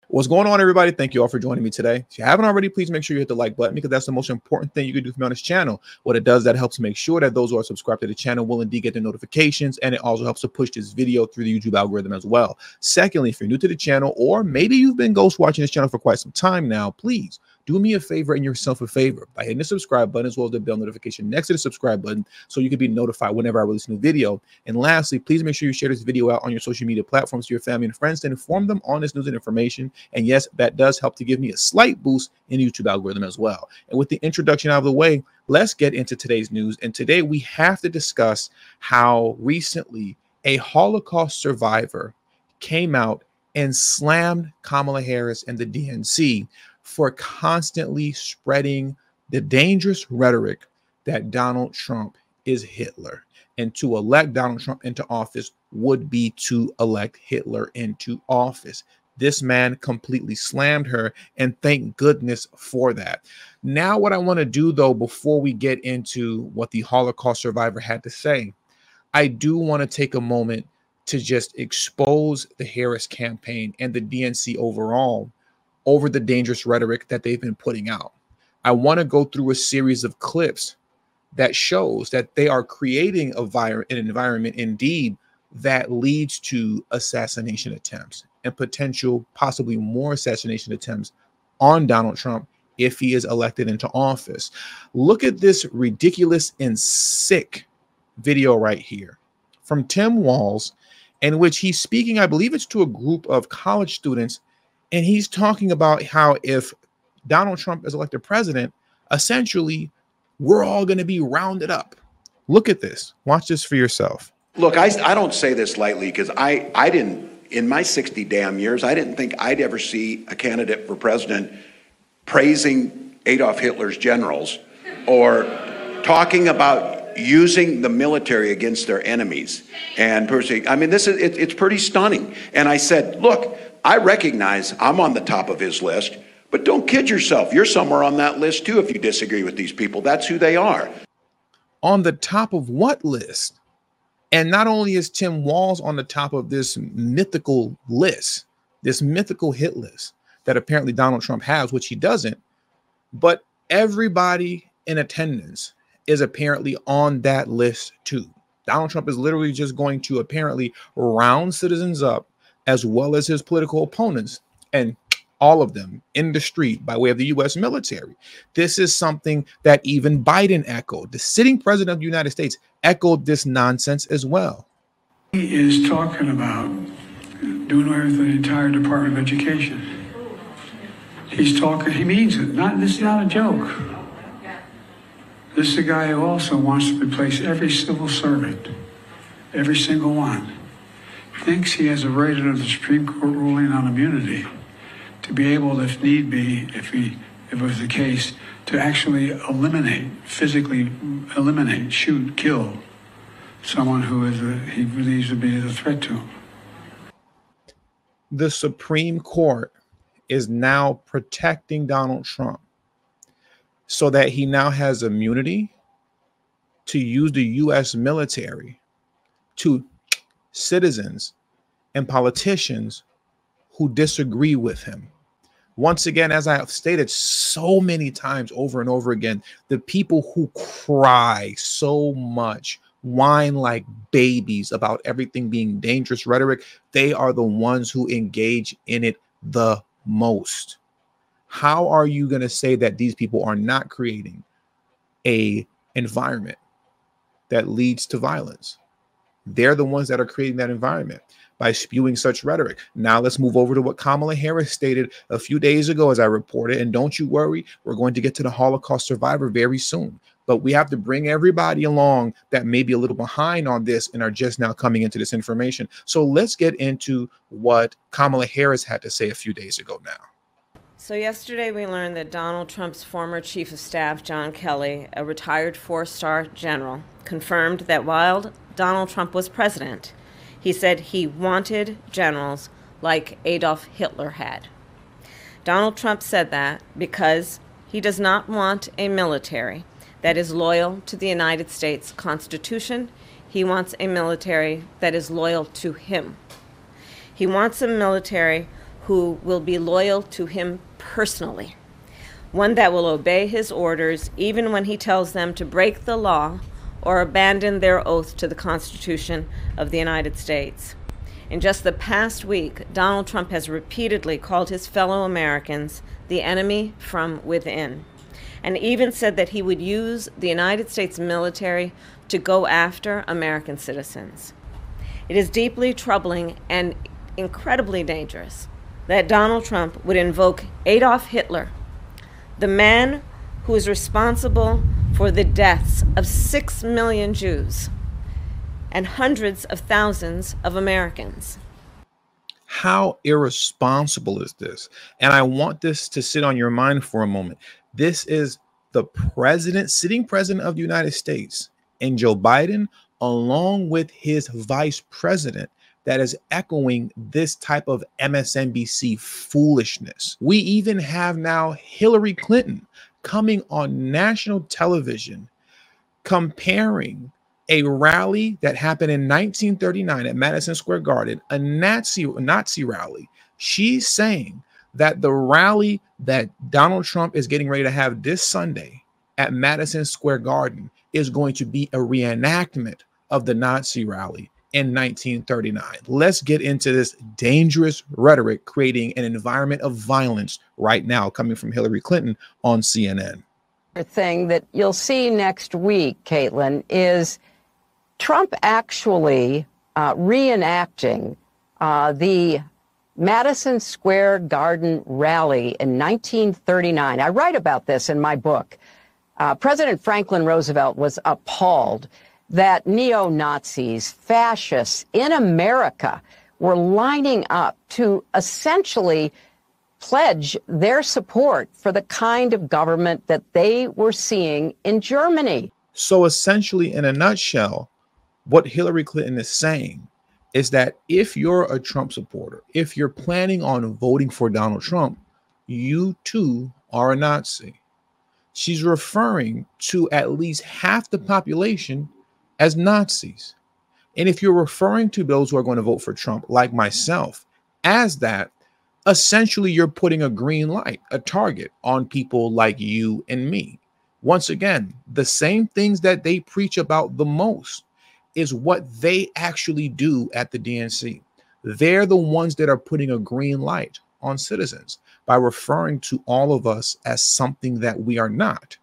What's going on, everybody? Thank you all for joining me today. If you haven't already, please make sure you hit the like button, because that's the most important thing you can do for me on this channel. What it does, that helps make sure that those who are subscribed to the channel will indeed get the notifications, and it also helps to push this video through the YouTube algorithm as well. Secondly, if you're new to the channel, or maybe you've been ghost watching this channel for quite some time now, please do me a favor and yourself a favor by hitting the subscribe button as well as the bell notification next to the subscribe button, so you can be notified whenever I release a new video. And lastly, please make sure you share this video out on your social media platforms to your family and friends to inform them on this news and information. And yes, that does help to give me a slight boost in the YouTube algorithm as well. And with the introduction out of the way, let's get into today's news. And today we have to discuss how recently a Holocaust survivor came out and slammed Kamala Harris and the DNC for constantly spreading the dangerous rhetoric that Donald Trump is Hitler. And to elect Donald Trump into office would be to elect Hitler into office. This man completely slammed her, and thank goodness for that. Now, what I want to do, though, before we get into what the Holocaust survivor had to say, I do want to take a moment to just expose the Harris campaign and the DNC overall over the dangerous rhetoric that they've been putting out. I want to go through a series of clips that shows that they are creating an environment indeed that leads to assassination attempts and potential, possibly more assassination attempts on Donald Trump if he is elected into office. Look at this ridiculous and sick video right here from Tim Walz, in which he's speaking, I believe it's to a group of college students, and he's talking about how if Donald Trump is elected president, essentially, we're all going to be rounded up. Look at this. Watch this for yourself. Look, I don't say this lightly, because I didn't, in my 60 damn years, I didn't think I'd ever see a candidate for president praising Adolf Hitler's generals or talking about using the military against their enemies. And I mean, it's pretty stunning. And I said, look, I recognize I'm on the top of his list, but don't kid yourself. You're somewhere on that list too if you disagree with these people. That's who they are. On the top of what list? And not only is Tim Walz on the top of this mythical list, this mythical hit list that apparently Donald Trump has, which he doesn't, but everybody in attendance is apparently on that list too. Donald Trump is literally just going to apparently round citizens up, as well as his political opponents, and all of them in the street by way of the U.S. military. This is something that even Biden echoed. The sitting president of the United States echoed this nonsense as well. He is talking about doing away with the entire Department of Education. He's talking, he means it. This is not a joke. This is a guy who also wants to replace every civil servant, every single one. Thinks he has a right under the Supreme Court ruling on immunity to be able, if need be, if it was the case, to actually eliminate, physically eliminate, shoot, kill someone who he believes to be a threat to him. The Supreme Court is now protecting Donald Trump so that he now has immunity to use the U.S. military to citizens and politicians who disagree with him. Once again, as I have stated so many times over and over again, the people who cry so much, whine like babies about everything being dangerous rhetoric, they are the ones who engage in it the most. How are you going to say that these people are not creating an environment that leads to violence? They're the ones that are creating that environment by spewing such rhetoric. Now let's move over to what Kamala Harris stated a few days ago, as I reported. And don't you worry, we're going to get to the Holocaust survivor very soon. But we have to bring everybody along that may be a little behind on this and are just now coming into this information. So let's get into what Kamala Harris had to say a few days ago now. So yesterday we learned that Donald Trump's former chief of staff, John Kelly, a retired 4-star general, confirmed that while Donald Trump was president, he said he wanted generals like Adolf Hitler had. Donald Trump said that because he does not want a military that is loyal to the United States Constitution. He wants a military that is loyal to him. He wants a military who will be loyal to him personally, one that will obey his orders even when he tells them to break the law or abandon their oath to the Constitution of the United States. In just the past week, Donald Trump has repeatedly called his fellow Americans the enemy from within, and even said that he would use the United States military to go after American citizens. It is deeply troubling and incredibly dangerous that Donald Trump would invoke Adolf Hitler, the man who is responsible for the deaths of 6 million Jews and hundreds of thousands of Americans. How irresponsible is this? And I want this to sit on your mind for a moment. This is the president, sitting president of the United States, and Joe Biden, along with his vice president, that is echoing this type of MSNBC foolishness. We even have now Hillary Clinton coming on national television comparing a rally that happened in 1939 at Madison Square Garden, a Nazi rally. She's saying that the rally that Donald Trump is getting ready to have this Sunday at Madison Square Garden is going to be a reenactment of the Nazi rally in 1939. Let's get into this dangerous rhetoric creating an environment of violence right now coming from Hillary Clinton on CNN. Thing that you'll see next week, Caitlin, is Trump actually reenacting the Madison Square Garden rally in 1939. I write about this in my book. President Franklin Roosevelt was appalled that neo-Nazis, fascists in America were lining up to essentially pledge their support for the kind of government that they were seeing in Germany. So essentially, in a nutshell, what Hillary Clinton is saying is that if you're a Trump supporter, if you're planning on voting for Donald Trump, you too are a Nazi. She's referring to at least half the population as Nazis. And if you're referring to those who are going to vote for Trump, like myself, as that, essentially you're putting a green light, a target on people like you and me. Once again, the same things that they preach about the most is what they actually do at the DNC. They're the ones that are putting a green light on citizens by referring to all of us as something that we are not.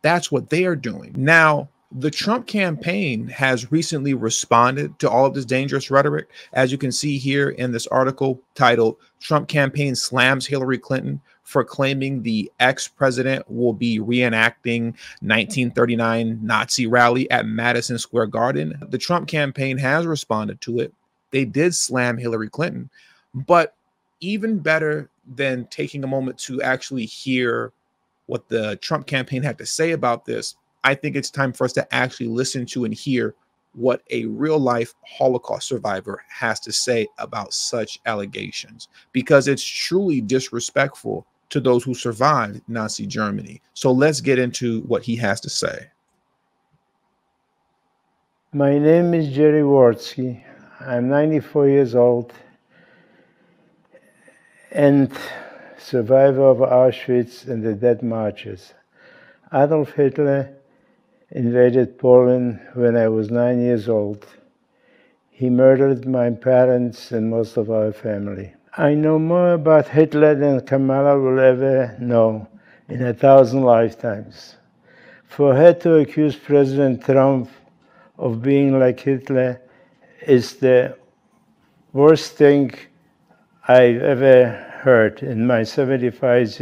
That's what they are doing. Now, the Trump campaign has recently responded to all of this dangerous rhetoric. As you can see here in this article titled "Trump Campaign Slams Hillary Clinton for Claiming the Ex-President Will Be Reenacting 1939 Nazi Rally at Madison Square Garden." The Trump campaign has responded to it. They did slam Hillary Clinton, but even better than taking a moment to actually hear what the Trump campaign had to say about this, I think it's time for us to actually listen to and hear what a real life Holocaust survivor has to say about such allegations, because it's truly disrespectful to those who survived Nazi Germany. So let's get into what he has to say. My name is Jerry Wartsky. I'm 94 years old and survivor of Auschwitz and the Death Marches. Adolf Hitler invaded Poland when I was 9 years old. He murdered my parents and most of our family. I know more about Hitler than Kamala will ever know in 1,000 lifetimes. For her to accuse President Trump of being like Hitler is the worst thing I've ever heard in my 75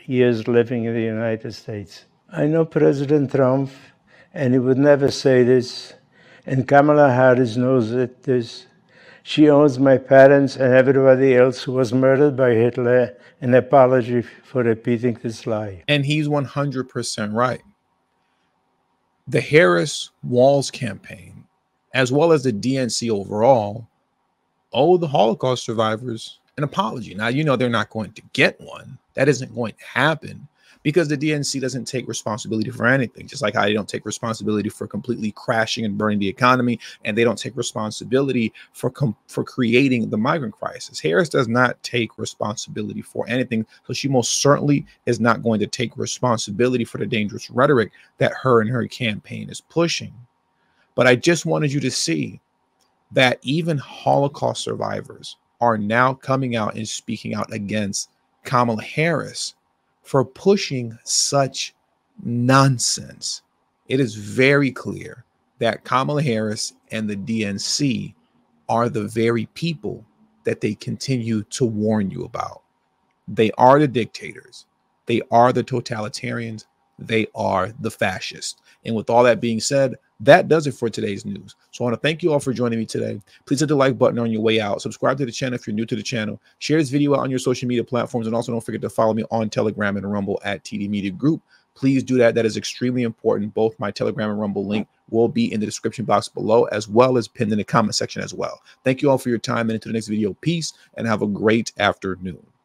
years living in the United States. I know President Trump, and he would never say this, and Kamala Harris knows this. She owes my parents and everybody else who was murdered by Hitler an apology for repeating this lie. And he's 100% right. The Harris Walls campaign, as well as the DNC overall, owe the Holocaust survivors an apology. Now, you know they're not going to get one. That isn't going to happen, because the DNC doesn't take responsibility for anything, just like how they don't take responsibility for completely crashing and burning the economy, and they don't take responsibility for creating the migrant crisis. Harris does not take responsibility for anything, so she most certainly is not going to take responsibility for the dangerous rhetoric that her and her campaign is pushing. But I just wanted you to see that even Holocaust survivors are now coming out and speaking out against Kamala Harris for pushing such nonsense. It is very clear that Kamala Harris and the DNC are the very people that they continue to warn you about. They are the dictators. They are the totalitarians. They are the fascists. And with all that being said, that does it for today's news. So I want to thank you all for joining me today. Please hit the like button on your way out. Subscribe to the channel if you're new to the channel. Share this video out on your social media platforms. And also don't forget to follow me on Telegram and Rumble at TD Media Group. Please do that. That is extremely important. Both my Telegram and Rumble link will be in the description box below, as well as pinned in the comment section as well. Thank you all for your time, and until the next video, peace and have a great afternoon.